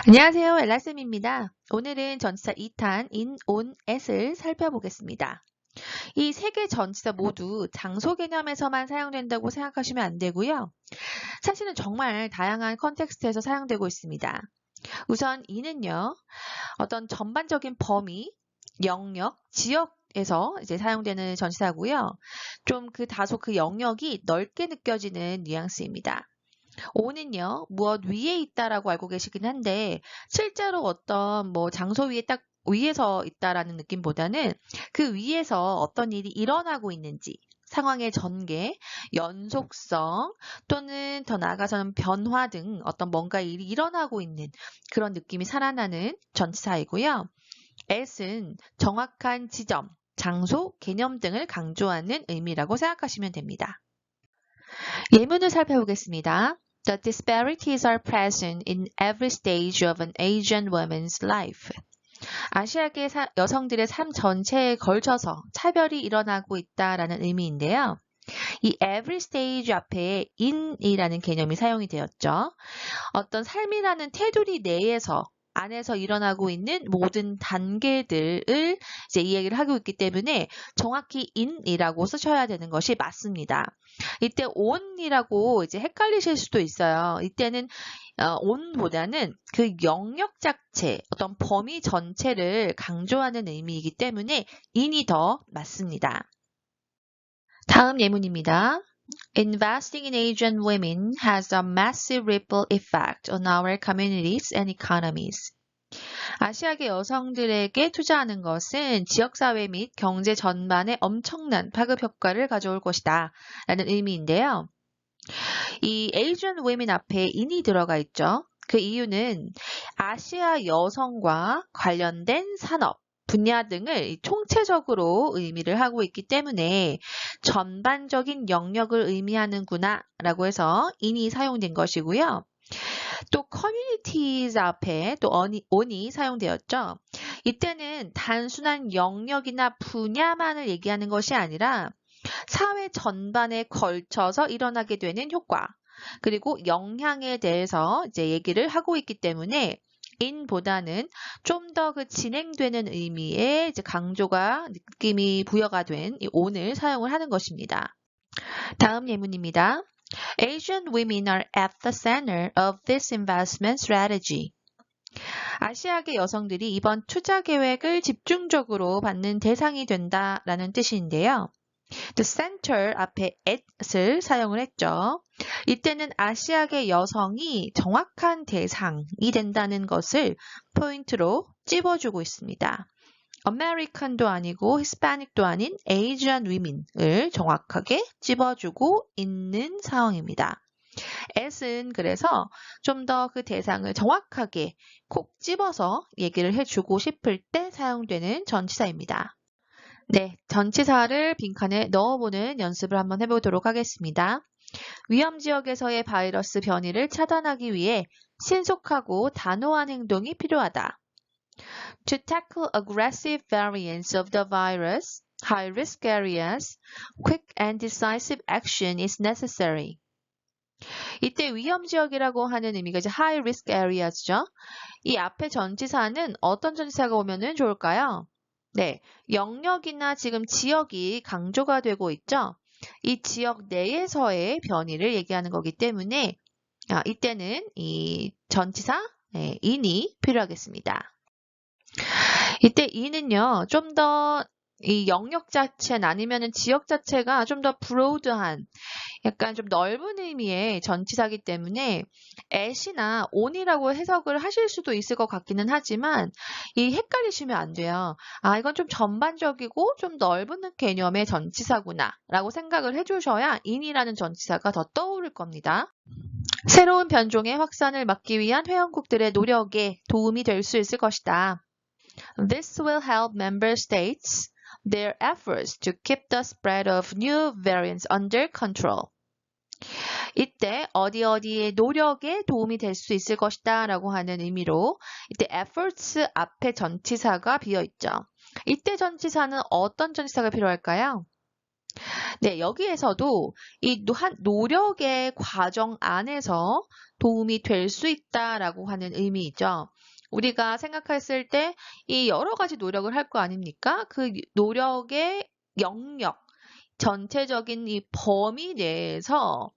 안녕하세요. 엘라쌤입니다. 오늘은 전치사 2탄 in, on, at을 살펴보겠습니다. 이 세 개 전치사 모두 장소 개념에서만 사용된다고 생각하시면 안 되고요. 사실은 정말 다양한 컨텍스트에서 사용되고 있습니다. 우선 in은요, 어떤 전반적인 범위, 영역, 지역에서 이제 사용되는 전치사고요. 좀 다소 그 영역이 넓게 느껴지는 뉘앙스입니다. on은요, 무엇 위에 있다라고 알고 계시긴 한데, 실제로 어떤 장소 위에 딱 위에서 있다라는 느낌보다는 그 위에서 어떤 일이 일어나고 있는지, 상황의 전개, 연속성, 또는 더 나아가서는 변화 등 어떤 뭔가 일이 일어나고 있는 그런 느낌이 살아나는 전치사이고요. at은 정확한 지점, 장소, 개념 등을 강조하는 의미라고 생각하시면 됩니다. 예문을 살펴보겠습니다. The disparities are present in every stage of an Asian woman's life. 아시아계 여성들의 삶 전체에 걸쳐서 차별이 일어나고 있다라는 의미인데요. 이 every stage 앞에 in이라는 개념이 사용이 되었죠. 어떤 삶이라는 테두리 내에서 안에서 일어나고 있는 모든 단계들을 이제 이야기를 하고 있기 때문에 정확히 in이라고 쓰셔야 되는 것이 맞습니다. 이때 on이라고 이제 헷갈리실 수도 있어요. 이때는 on보다는 그 영역 자체, 어떤 범위 전체를 강조하는 의미이기 때문에 in이 더 맞습니다. 다음 예문입니다. Investing in Asian women has a massive ripple effect on our communities and economies. 아시아계 여성들에게 투자하는 것은 지역사회 및 경제 전반에 엄청난 파급 효과를 가져올 것이다 라는 의미인데요. 이 Asian women 앞에 in이 들어가 있죠. 그 이유는 아시아 여성과 관련된 산업, 분야 등을 총체적으로 의미를 하고 있기 때문에 전반적인 영역을 의미하는구나 라고 해서 in이 사용된 것이고요. 또 communities 앞에 또 on이 사용되었죠. 이때는 단순한 영역이나 분야만을 얘기하는 것이 아니라 사회 전반에 걸쳐서 일어나게 되는 효과, 그리고 영향에 대해서 이제 얘기를 하고 있기 때문에 in보다는 좀 더 그 진행되는 의미의 이제 강조가 느낌이 부여가 된 이 on을 사용을 하는 것입니다. 다음 예문입니다. Asian women are at the center of this investment strategy. 아시아계 여성들이 이번 투자 계획을 집중적으로 받는 대상이 된다라는 뜻인데요. The center 앞에 at을 사용을 했죠. 이때는 아시아계 여성이 정확한 대상이 된다는 것을 포인트로 찝어주고 있습니다. American도 아니고 Hispanic도 아닌 Asian women을 정확하게 찝어주고 있는 상황입니다. at은 그래서 좀 더 그 대상을 정확하게 콕 집어서 얘기를 해주고 싶을 때 사용되는 전치사입니다. 네, 전치사를 빈칸에 넣어보는 연습을 한번 해보도록 하겠습니다. 위험 지역에서의 바이러스 변이를 차단하기 위해 신속하고 단호한 행동이 필요하다. To tackle aggressive variants of the virus, high-risk areas, quick and decisive action is necessary. 이때 위험 지역이라고 하는 의미가 이제 high-risk areas죠. 이 앞에 전치사는 어떤 전치사가 오면 좋을까요? 네, 영역이나 지금 지역이 강조가 되고 있죠. 이 지역 내에서의 변이를 얘기하는 거기 때문에 이때는 이 전치사 in이 필요하겠습니다. 이때 in은요, 좀 더 이 영역 자체는 아니면은 지역 자체가 좀 더 브로드한 약간 좀 넓은 의미의 전치사기 때문에 at이나 on이라고 해석을 하실 수도 있을 것 같기는 하지만 이 헷갈리시면 안 돼요. 이건 좀 전반적이고 좀 넓은 개념의 전치사구나 라고 생각을 해주셔야 in이라는 전치사가 더 떠오를 겁니다. 새로운 변종의 확산을 막기 위한 회원국들의 노력에 도움이 될 수 있을 것이다. This will help member states their efforts to keep the spread of new variants under control. 이때 어디의 노력에 도움이 될 수 있을 것이다 라고 하는 의미로 이때 efforts 앞에 전치사가 비어있죠. 이때 전치사는 어떤 전치사가 필요할까요? 네, 여기에서도 이 노력의 과정 안에서 도움이 될 수 있다라고 하는 의미이죠. 우리가 생각했을 때 이 여러 가지 노력을 할 거 아닙니까? 그 노력의 영역, 전체적인 이 범위 내에서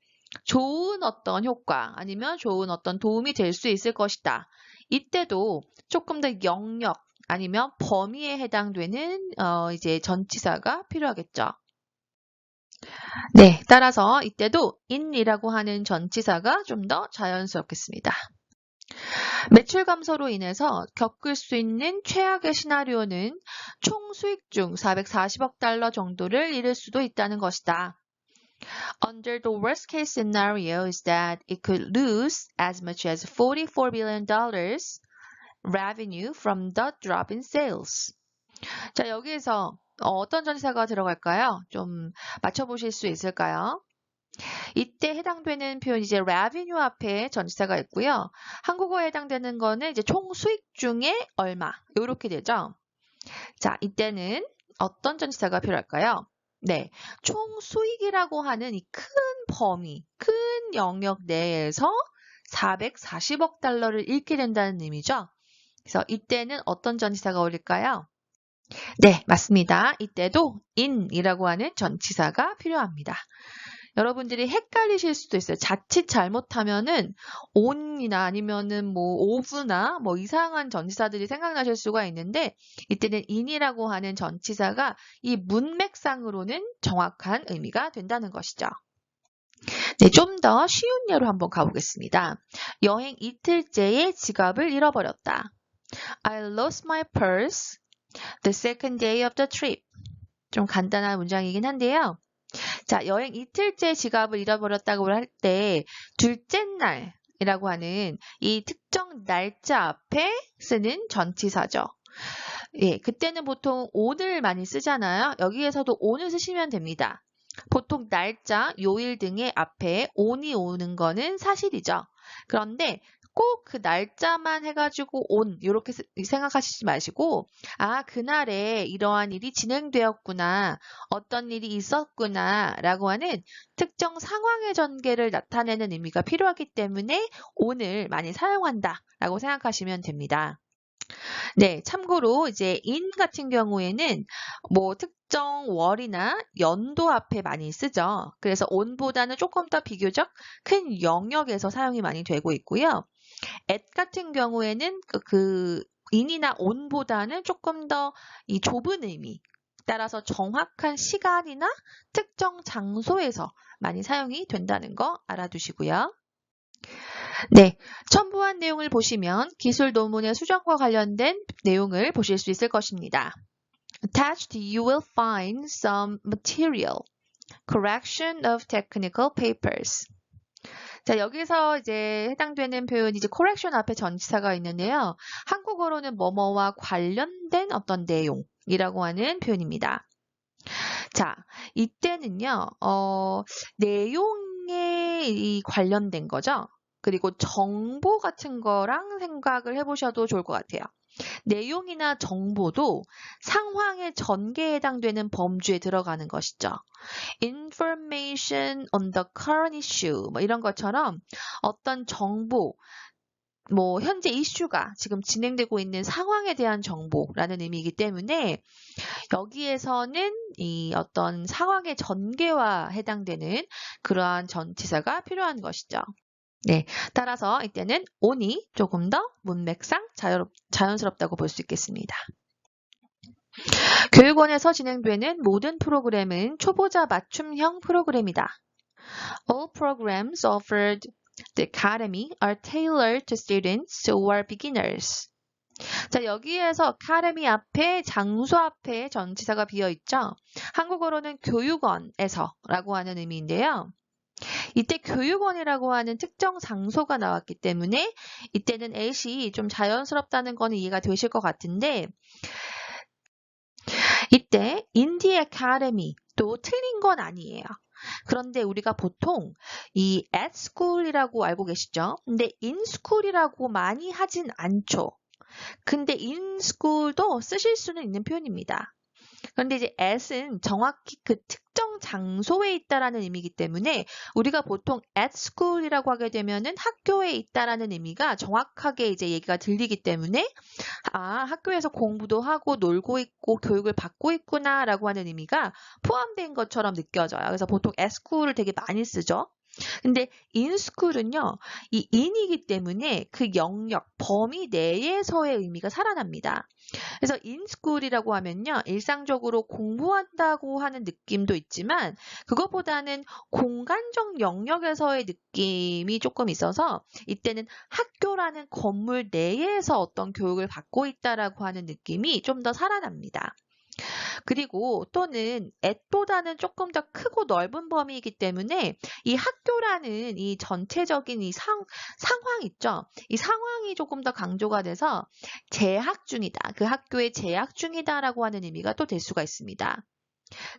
좋은 어떤 효과 아니면 좋은 어떤 도움이 될 수 있을 것이다. 이때도 조금 더 영역 아니면 범위에 해당되는 이제 전치사가 필요하겠죠. 네, 따라서 이때도 in이라고 하는 전치사가 좀 더 자연스럽겠습니다. 매출 감소로 인해서 겪을 수 있는 최악의 시나리오는 총 수익 중 440억 달러 정도를 잃을 수도 있다는 것이다. Under the worst case scenario is that it could lose as much as $44 billion revenue from the drop in sales. 자, 여기에서 어떤 전치사가 들어갈까요? 좀 맞춰보실 수 있을까요? 이때 해당되는 표현이 이제 revenue 앞에 전치사가 있고요. 한국어에 해당되는 거는 이제 총 수익 중에 얼마 이렇게 되죠. 자, 이때는 어떤 전치사가 필요할까요? 네, 총 수익이라고 하는 이 큰 범위, 큰 영역 내에서 440억 달러를 잃게 된다는 의미죠. 그래서 이때는 어떤 전치사가 어울릴까요? 네, 맞습니다. 이때도 in이라고 하는 전치사가 필요합니다. 여러분들이 헷갈리실 수도 있어요. 자칫 잘못하면은 on이나 아니면은 뭐 of나 뭐 이상한 전치사들이 생각나실 수가 있는데 이때는 in이라고 하는 전치사가 이 문맥상으로는 정확한 의미가 된다는 것이죠. 네, 좀 더 쉬운 예로 한번 가보겠습니다. 여행 이틀째에 지갑을 잃어버렸다. I lost my purse the second day of the trip. 좀 간단한 문장이긴 한데요. 자, 여행 이틀째 지갑을 잃어버렸다고 할 때 둘째 날이라고 하는 이 특정 날짜 앞에 쓰는 전치사죠. 예, 그때는 보통 on을 많이 쓰잖아요. 여기에서도 on을 쓰시면 됩니다. 보통 날짜, 요일 등의 앞에 on이 오는 거는 사실이죠. 그런데 꼭 그 날짜만 해가지고 on 이렇게 생각하시지 마시고 아, 그날에 이러한 일이 진행되었구나, 어떤 일이 있었구나 라고 하는 특정 상황의 전개를 나타내는 의미가 필요하기 때문에 on을 많이 사용한다 라고 생각하시면 됩니다. 네, 참고로 이제 in 같은 경우에는 뭐 특정 월이나 연도 앞에 많이 쓰죠. 그래서 on보다는 조금 더 비교적 큰 영역에서 사용이 많이 되고 있고요. at 같은 경우에는 in이나 on보다는 조금 더 이 좁은 의미, 따라서 정확한 시간이나 특정 장소에서 많이 사용이 된다는 거 알아두시고요. 네, 첨부한 내용을 보시면 기술 논문의 수정과 관련된 내용을 보실 수 있을 것입니다. Attached, you will find some material, correction of technical papers. 자, 여기서 이제 해당되는 표현이 이제 correction 앞에 전치사가 있는데요. 한국어로는 뭐뭐와 관련된 어떤 내용이라고 하는 표현입니다. 자, 이때는요, 내용에 관련된 거죠. 그리고 정보 같은 거랑 생각을 해보셔도 좋을 것 같아요. 내용이나 정보도 상황의 전개에 해당되는 범주에 들어가는 것이죠. Information on the current issue 뭐 이런 것처럼 어떤 정보, 뭐 현재 이슈가 지금 진행되고 있는 상황에 대한 정보라는 의미이기 때문에 여기에서는 이 어떤 상황의 전개와 해당되는 그러한 전치사가 필요한 것이죠. 네, 따라서 이때는 on이 조금 더 문맥상 자연스럽다고 볼 수 있겠습니다. 교육원에서 진행되는 모든 프로그램은 초보자 맞춤형 프로그램이다. All programs offered the academy are tailored to students who are beginners. 자, 여기에서 academy 앞에 장소 앞에 전치사가 비어있죠. 한국어로는 교육원에서 라고 하는 의미인데요. 이때 교육원이라고 하는 특정 장소가 나왔기 때문에 이때는 at이 좀 자연스럽다는 거는 이해가 되실 것 같은데 이때 in the academy 또 틀린 건 아니에요. 그런데 우리가 보통 이 at school이라고 알고 계시죠? 근데 in school이라고 많이 하진 않죠. 근데 in school도 쓰실 수는 있는 표현입니다. 그런데 이제 at은 정확히 그 특정 장소에 있다라는 의미이기 때문에 우리가 보통 at school이라고 하게 되면은 학교에 있다라는 의미가 정확하게 이제 얘기가 들리기 때문에 학교에서 공부도 하고 놀고 있고 교육을 받고 있구나라고 하는 의미가 포함된 것처럼 느껴져요. 그래서 보통 at school을 되게 많이 쓰죠. 근데 in school은요, 이 in이기 때문에 그 영역, 범위 내에서의 의미가 살아납니다. 그래서 in school이라고 하면요, 일상적으로 공부한다고 하는 느낌도 있지만 그것보다는 공간적 영역에서의 느낌이 조금 있어서 이때는 학교라는 건물 내에서 어떤 교육을 받고 있다라고 하는 느낌이 좀 더 살아납니다. 그리고 또는 at보다는 조금 더 크고 넓은 범위이기 때문에 이 학교라는 이 전체적인 이 상황 있죠? 이 상황이 조금 더 강조가 돼서 재학 중이다. 그 학교에 재학 중이다라고 하는 의미가 또 될 수가 있습니다.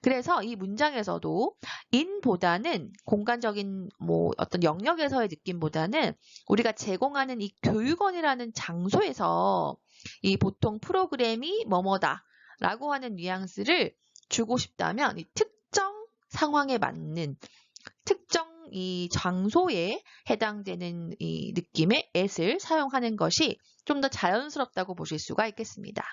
그래서 이 문장에서도 in보다는 공간적인 뭐 어떤 영역에서의 느낌보다는 우리가 제공하는 이 교육원이라는 장소에서 이 보통 프로그램이 뭐뭐다 라고 하는 뉘앙스를 주고 싶다면 이 특정 상황에 맞는 특정 이 장소에 해당되는 이 느낌의 at을 사용하는 것이 좀 더 자연스럽다고 보실 수가 있겠습니다.